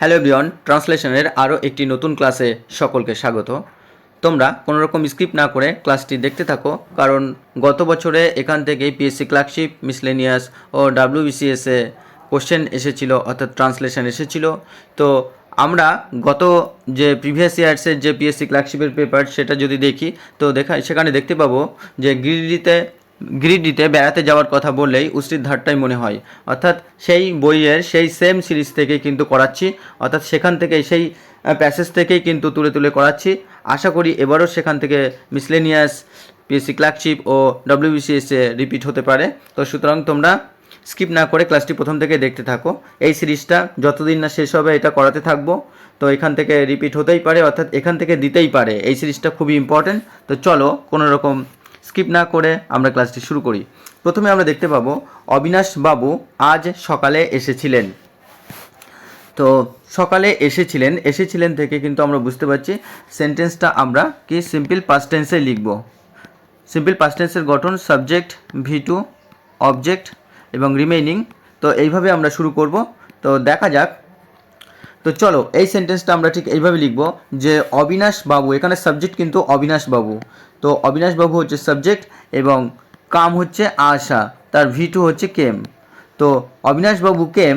Hello everyone, ট্রান্সলেশনের আরও একটি নতুন ক্লাসে সকলকে স্বাগত। তোমরা কোনো রকম স্কিপ না করে ক্লাসটি দেখতে থাকো, কারণ গত বছরে এখান থেকেই পিএসসি ক্লার্কশিপ, মিসলেনিয়াস ও ডাব্লিউবিসিএসে কোশ্চেন এসেছিল, অর্থাৎ ট্রান্সলেশন এসেছিল। তো আমরা গত যে প্রিভিয়াস ইয়ার্সের যে পিএসসি ক্লার্কশিপের পেপার সেটা যদি দেখি, তো সেখানে দেখতে পাবো যে গিরিডিতে বেড়াতে যাওয়ার কথা বললেই উষ্ট্রির ধারটাই মনে হয়, অর্থাৎ সেই বইয়ের সেই সেম সিরিজ থেকেই কিন্তু করাচ্ছি, অর্থাৎ সেখান থেকেই সেই প্যাসেজ থেকেই কিন্তু তুলে তুলে করাচ্ছি। আশা করি এবারও সেখান থেকে মিসলেনিয়াস, পিএসসি ক্লার্কশিপ ও ডব্লিউবিসিএসে রিপিট হতে পারে। তো সুতরাং তোমরা স্কিপ না করে ক্লাসটি প্রথম থেকে দেখতে থাকো। এই সিরিজটা যতদিন না শেষ হবে এটা করাতে থাকবো, তো এখান থেকে রিপিট হতেই পারে, অর্থাৎ এখান থেকে দিতেই পারে। এই সিরিজটা খুবই ইম্পর্টেন্ট। তো চলো কোনো রকম স্কিপ না করে আমরা ক্লাসটি শুরু করি। প্রথমে আমরা দেখতে পাবো অবিনাশ বাবু আজ সকালে এসেছিলেন। তো সকালে এসেছিলেন থেকে কিন্তু আমরা বুঝতে পারছি সেন্টেন্সটা আমরা কি সিম্পল পাস্ট টেন্সে লিখব। সিম্পল পাস্ট টেন্সের গঠন সাবজেক্ট, V2, অবজেক্ট এবং রিমেইনিং। তো এইভাবে আমরা শুরু করব। তো দেখা যাক। তো চলো এই সেন্টেন্সটা আমরা ঠিক এইভাবে লিখব যে অবিনাশ বাবু, এখানে সাবজেক্ট কিন্তু অবিনাশ বাবু। তো অবিনাশ বাবু হচ্ছে সাবজেক্ট এবং কাম হচ্ছে আসা, তার V2 হচ্ছে কেম। তো অবিনাশ বাবু কেম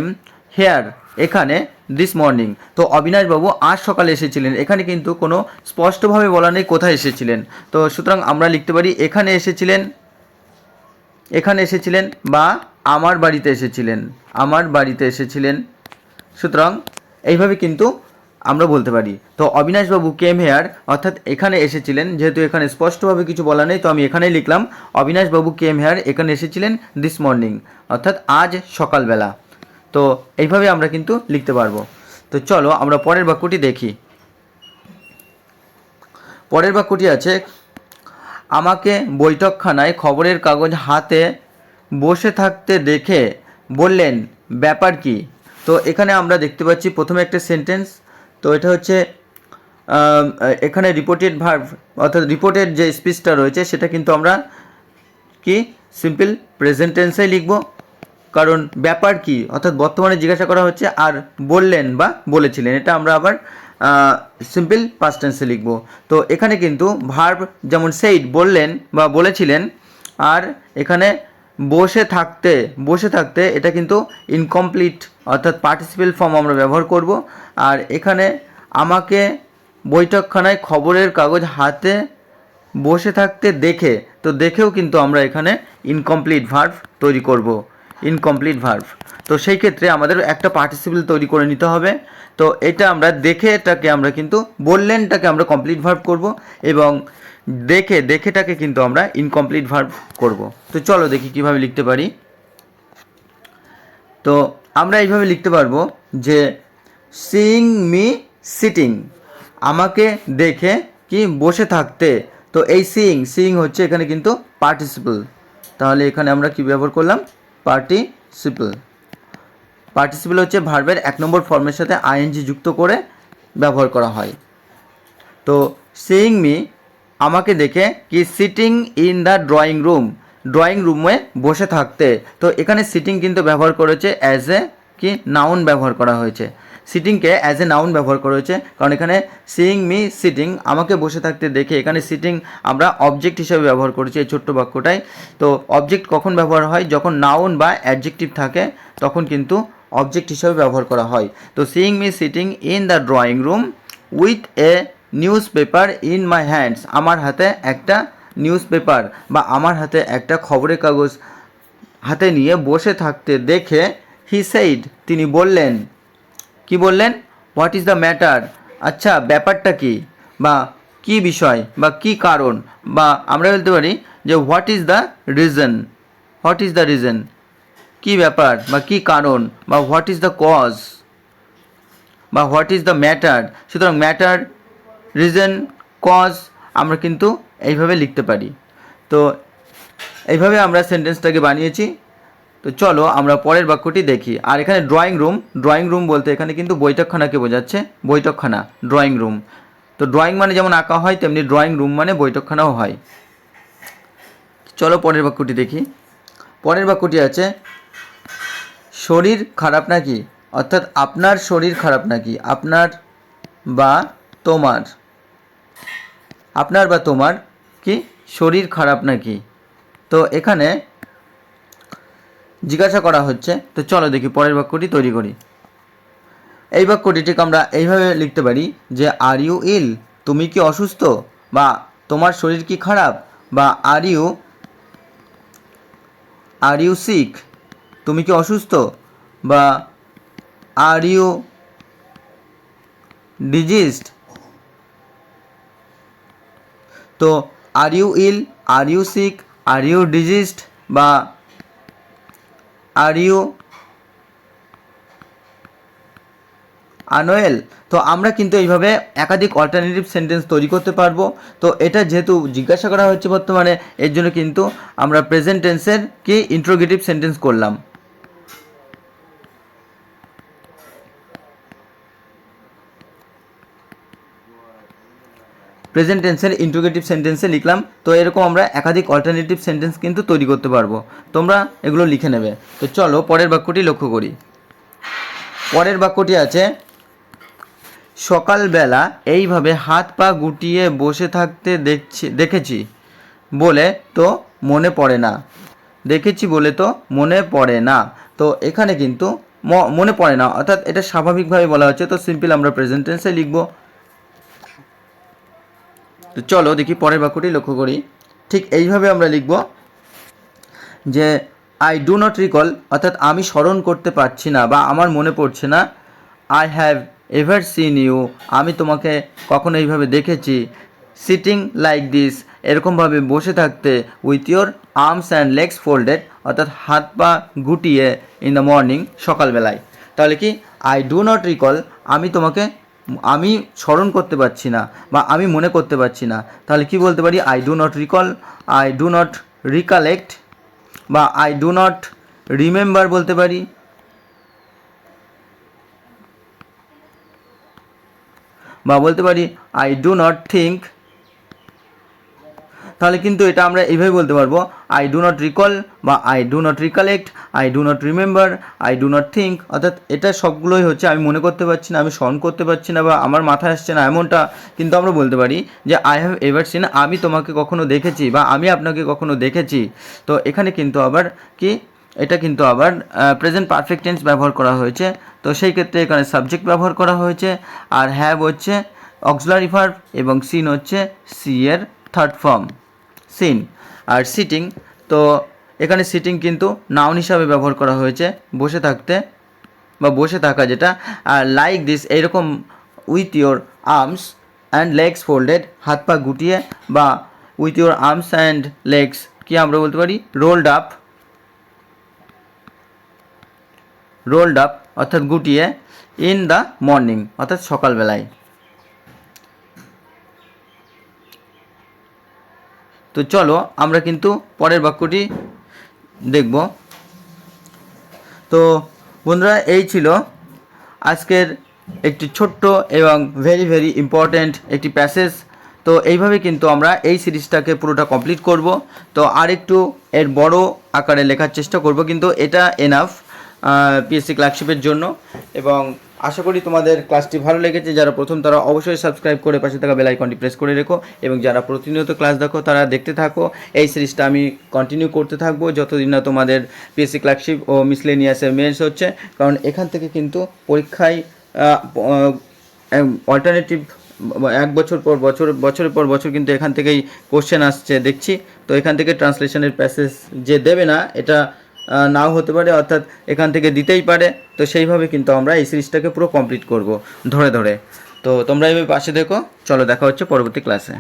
হেয়ার, এখানে দিস মর্নিং। তো অবিনাশ বাবু আজ সকালে এসেছিলেন, এখানে কিন্তু কোনো স্পষ্টভাবে বলা নেই কোথায় এসেছিলেন। তো সুতরাং আমরা লিখতে পারি এখানে এসেছিলেন বা আমার বাড়িতে এসেছিলেন। সুতরাং এইভাবে কিন্তু আমরা বলতে পারি। তো অবিনাশবাবু কেম হেয়ার, অর্থাৎ এখানে এসেছিলেন, যেহেতু এখানে স্পষ্টভাবে কিছু বলা নেই তো আমি এখানেই লিখলাম অবিনাশবাবু কেম হেয়ার, এখানে এসেছিলেন দিস মর্নিং, অর্থাৎ আজ সকালবেলা। তো এইভাবে আমরা কিন্তু লিখতে পারবো। তো চলো আমরা পরের বাক্যটি দেখি। পরের বাক্যটি আছে আমাকে বৈঠকখানায় খবরের কাগজ হাতে বসে থাকতে দেখে বললেন ব্যাপার কি। তো এখানে আমরা দেখতে পাচ্ছি প্রথমে একটা সেন্টেন্স। তো এটা হচ্ছে এখানে রিপোর্টেড ভার্ব, অর্থাৎ রিপোর্টেড যে স্পিচটা রয়েছে সেটা কিন্তু আমরা কি সিম্পল প্রেজেন্ট টেন্সেই লিখব, কারণ ব্যাপার কি অর্থাৎ বর্তমানে জিজ্ঞাসা করা হচ্ছে, আর বললেন বা বলেছিলেন এটা আমরা আবার সিম্পল পাস্ট টেন্সে লিখব। তো এখানে কিন্তু ভার্ব যেমন সেইড বললেন বা বলেছিলেন, আর এখানে বসে থাকতে এটা কিন্তু ইনকমপ্লিট, অর্থাৎ পার্টিসিপেল ফর্ম আমরা ব্যবহার করব। আর এখানে আমাকে বৈঠকখানায় খবরের কাগজ হাতে বসে থাকতে দেখে, তো দেখেও কিন্তু আমরা এখানে ইনকমপ্লিট ভার্ব তৈরি করব, ইনকমপ্লিট ভার্ব। তো সেই ক্ষেত্রে আমাদের একটা পার্টিসিপেল তৈরি করে নিতে হবে। তো এটা আমরা দেখেটাকে আমরা কিন্তু বললেনটাকে আমরা কমপ্লিট ভার্ব করব এবং দেখেটাকে কিন্তু আমরা ইনকমপ্লিট ভার্ব করব। তো চলো দেখি কিভাবে লিখতে পারি। তো আমরা এইভাবে লিখতে পারবো যে সিইং মি সিটিং, আমাকে দেখে কি বসে থাকতে। তো এই সিইং হচ্ছে এখানে কিন্তু পার্টিসিপল, তাহলে এখানে আমরা কি ব্যবহার করলাম পার্টিসিপল হচ্ছে ভার্বের 1 নম্বর ফর্মের সাথে আইএনজি যুক্ত করে ব্যবহার করা হয়। তো সিইং মি আমাকে দেখে কি সিটিং ইন দ্য ড্রয়িং রুমে বসে থাকতে। তো এখানে সিটিং কিন্তু ব্যবহার করেছে অ্যাজ এ কি নাউন ব্যবহার করা হয়েছে, সিটিংকে অ্যাজ এ নাউন ব্যবহার করা হয়েছে, কারণ এখানে সিইং মি সিটিং আমাকে বসে থাকতে দেখে, এখানে সিটিং আমরা অবজেক্ট হিসেবে ব্যবহার করেছি এই ছোট্ট বাক্যটাই। তো অবজেক্ট কখন ব্যবহার হয়, যখন নাউন বা অ্যাডজেক্টিভ থাকে তখন কিন্তু অবজেক্ট হিসেবে ব্যবহার করা হয়। তো seeing me sitting in the drawing room with a newspaper in my hands, আমার হাতে একটা নিউজ পেপার বা আমার হাতে একটা খবরের কাগজ হাতে নিয়ে বসে থাকতে দেখে হি সেইড, তিনি বললেন, কি বললেন, হোয়াট ইজ দ্য ম্যাটার, আচ্ছা ব্যাপারটা কি বা কি বিষয় বা কি কারণ, বা আমরা বলতে পারি যে হোয়াট ইজ দ্য রিজন, কি ব্যাপার বা কি কারণ, বা হোয়াট ইজ দ্য কজ বা হোয়াট ইজ দ্য ম্যাটার। সুতরাং ম্যাটার, রিজন, কজ আমরা কিন্তু এইভাবে লিখতে পারি। তো এইভাবে আমরা সেন্টেন্সটাকে বানিয়েছি। তো চলো আমরা পরের বাক্যটি দেখি। আর এখানে ড্রয়িং রুম বলতে এখানে কিন্তু বৈঠকখানাকে বোঝাচ্ছে, বৈঠকখানা ড্রয়িং রুম। তো ড্রয়িং মানে যেমন আঁকা হয় তেমনি ড্রয়িং রুম মানে বৈঠকখানাও হয়। চলো পরের বাক্যটি দেখি। পরের বাক্যটি আছে শরীর খারাপ নাকি, অর্থাৎ আপনার শরীর খারাপ নাকি, আপনার বা তোমার, আপনার বা তোমার কি শরীর খারাপ নাকি। তো এখানে জিজ্ঞাসা করা হচ্ছে। তো চলো দেখি পরের বাক্যটি তৈরি করি। এই বাক্যটি ঠিক আমরা এইভাবে লিখতে পারি যে আর ইউ ইল, তুমি কি অসুস্থ, বা তোমার শরীর কি খারাপ, বা আর ইউ সিক, তুমি কি অসুস্থ, বা আর ইউ ডিজিজড। তো are you ill, are you sick, are you diseased, বা আর ইউ আনওয়েল। তো আমরা কিন্তু এইভাবে একাধিক অল্টারনেটিভ সেন্টেন্স তৈরি করতে পারবো। তো এটা যেহেতু জিজ্ঞাসা করা হচ্ছে বর্তমানে, এর জন্য কিন্তু আমরা প্রেজেন্ট টেন্সের কি ইন্ট্রোগেটিভ সেন্টেন্স করলাম। প্রেজেন্ট টেন্সের ইন্ট্রোগেটিভ সেন্টেন্সে লিখলাম। তো এরকম আমরা একাধিক অল্টারনেটিভ সেন্টেন্স কিন্তু তৈরি করতে পারবো। তোমরা এগুলো লিখে নেবে। তো চলো পরের বাক্যটি লক্ষ্য করি। পরের বাক্যটি আছে, সকালবেলা এইভাবে হাত পা গুটিয়ে বসে থাকতে দেখেছি বলে তো মনে পড়ে না। দেখেছি বলে তো মনে পড়ে না। তো এখানে কিন্তু মনে পড়ে না, অর্থাৎ এটা স্বাভাবিকভাবে বলা হচ্ছে। তো সিম্পল আমরা প্রেজেন্ট টেন্সে লিখব। তো চলো দেখি পরের বাক্যটি লক্ষ্য করি। ঠিক এইভাবে আমরা লিখব যে আই ডু নট রিকল, অর্থাৎ আমি স্মরণ করতে পারছি না বা আমার মনে পড়ছে না। I have ever seen you, আমি তোমাকে কখনো এইভাবে দেখেছি। সিটিং লাইক দিস, এরকমভাবে বসে থাকতে। With your arms and legs folded, অর্থাৎ হাত পা গুটিয়ে। ইন দ্য মর্নিং, সকালবেলায়। তাহলে কি আই ডু নট রিকল, আমি স্মরণ করতে পারছি না বা আমি মনে করতে পারছি না। তাহলে কি বলতে পারি, I do not recall, I do not recollect, বা আই ডু নট রিমেম্বার বলতে পারি, বা বলতে পারি আই ডু নট থিঙ্ক। তাহলে কিন্তু এটা আমরা এইভাবে বলতে পারবো, আই ডু নট রিকল, বা I do not recollect, I do not remember, I do not think. অর্থাৎ এটা সবগুলোই হচ্ছে আমি মনে করতে পারছি না, আমি স্মরণ করতে পারছি না, বা আমার মাথায় আসছে না, এমনটা কিন্তু আমরা বলতে পারি যে আই হ্যাভ এভার সিন, আমি তোমাকে কখনো দেখেছি বা আমি আপনাকে কখনো দেখেছি। তো এখানে কিন্তু আবার কি, এটা কিন্তু আবার প্রেজেন্ট পারফেক্ট টেন্স ব্যবহার করা হয়েছে। তো সেই ক্ষেত্রে এখানে সাবজেক্ট ব্যবহার করা হয়েছে, আর হ্যাভ হচ্ছে অক্সিলারি ভার্ব, এবং সিন হচ্ছে সি এর থার্ড ফর্ম, সিন। আর সিটিং, তো এখানে সিটিং কিন্তু নাউন হিসাবে ব্যবহার করা হয়েছে, বসে থাকতে বা বসে থাকা যেটা। আর লাইক দিস, এইরকম with your arms and legs folded, হাত পা গুটিয়ে, বা with your arms and legs কি আমরা বলতে পারি, রোল্ড আপ, অর্থাৎ গুটিয়ে। ইন দ্য মর্নিং, অর্থাৎ সকালবেলায়। তো চলো আমরা কিন্তু পরের বাক্যটি দেখব। তো বন্ধুরা, এই ছিল আজকের একটি ছোট্ট এবং ভেরি ভেরি ইম্পর্ট্যান্ট একটি প্যাসেজ। তো এইভাবে কিন্তু আমরা এই সিরিজটাকে পুরোটা কমপ্লিট করব। তো আরেকটু এর বড় আকারে লেখার চেষ্টা করব, কিন্তু এটা এনাফ পিএসসি ক্লার্কশিপের জন্য। এবং আশা করি তোমাদের ক্লাসটি ভালো লেগেছে। যারা প্রথম তারা অবশ্যই সাবস্ক্রাইব করে পাশে থাকা বেল আইকনটি প্রেস করে রেখো, এবং যারা প্রতিনিয়ত ক্লাস দেখো তারা দেখতে থাকো। এই সিরিজটা আমি কন্টিনিউ করতে থাকবো যতদিন না তোমাদের পিএসসি ক্লার্কশিপ ও মিসলেনিয়াসের মেন্স হচ্ছে। কারণ এখান থেকে কিন্তু পরীক্ষায় অল্টারনেটিভ এক বছর পর বছরের পর বছর কিন্তু এখান থেকেই কোশ্চেন আসছে দেখছি। তো এখান থেকে ট্রান্সলেশনের প্যাসেজ যে দেবে না এটা নাও হতে পারে, অর্থাৎ এখান থেকে দিতেই পারে। তো সেইভাবে কিন্তু আমরা এই সিরিজটাকে পুরো কমপ্লিট করব ধরে ধরে। তো তোমরা এইভাবে পাশে দেখো। চলো দেখা হচ্ছে পরবর্তী ক্লাসে।